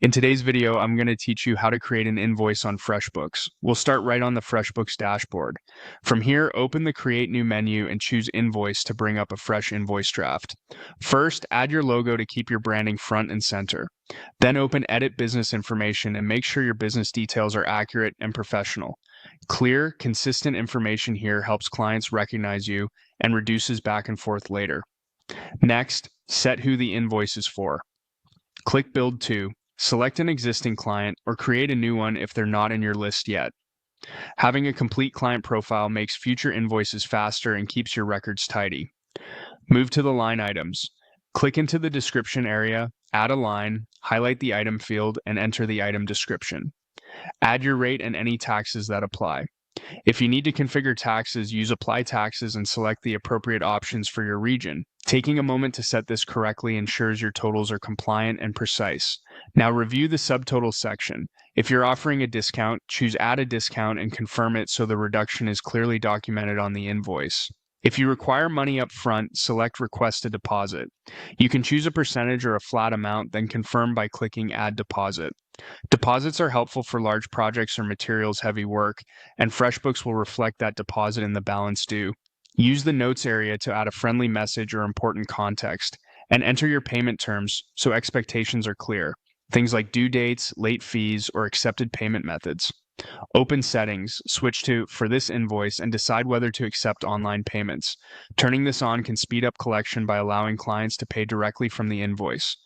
In today's video, I'm going to teach you how to create an invoice on Freshbooks. We'll start right on the Freshbooks dashboard. From here, open the Create New menu and choose Invoice to bring up a fresh invoice draft. First, add your logo to keep your branding front and center. Then open Edit Business Information and make sure your business details are accurate and professional. Clear, consistent information here helps clients recognize you and reduces back and forth later. Next, set who the invoice is for. Click Build To. Select an existing client or create a new one if they're not in your list yet. Having a complete client profile makes future invoices faster and keeps your records tidy. Move to the line items. Click into the description area, add a line, highlight the item field, and enter the item description. Add your rate and any taxes that apply. If you need to configure taxes, use Apply Taxes and select the appropriate options for your region. Taking a moment to set this correctly ensures your totals are compliant and precise. Now review the subtotal section. If you're offering a discount, choose Add a Discount and confirm it so the reduction is clearly documented on the invoice. If you require money up front, select Request a Deposit. You can choose a percentage or a flat amount, then confirm by clicking Add Deposit. Deposits are helpful for large projects or materials-heavy work, and FreshBooks will reflect that deposit in the balance due. Use the Notes area to add a friendly message or important context, and enter your payment terms so expectations are clear. Things like due dates, late fees, or accepted payment methods. Open Settings, switch to For this invoice, and decide whether to accept online payments. Turning this on can speed up collection by allowing clients to pay directly from the invoice.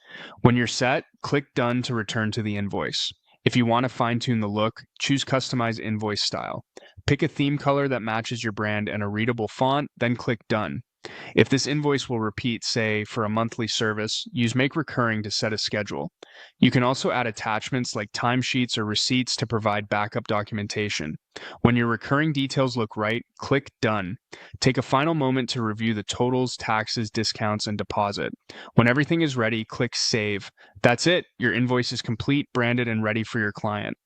When you're set, click Done to return to the invoice. If you want to fine-tune the look, choose Customize Invoice Style. Pick a theme color that matches your brand and a readable font, then click Done. If this invoice will repeat, say, for a monthly service, use Make Recurring to set a schedule. You can also add attachments like timesheets or receipts to provide backup documentation. When your recurring details look right, click Done. Take a final moment to review the totals, taxes, discounts, and deposit. When everything is ready, click Save. That's it. Your invoice is complete, branded, and ready for your client.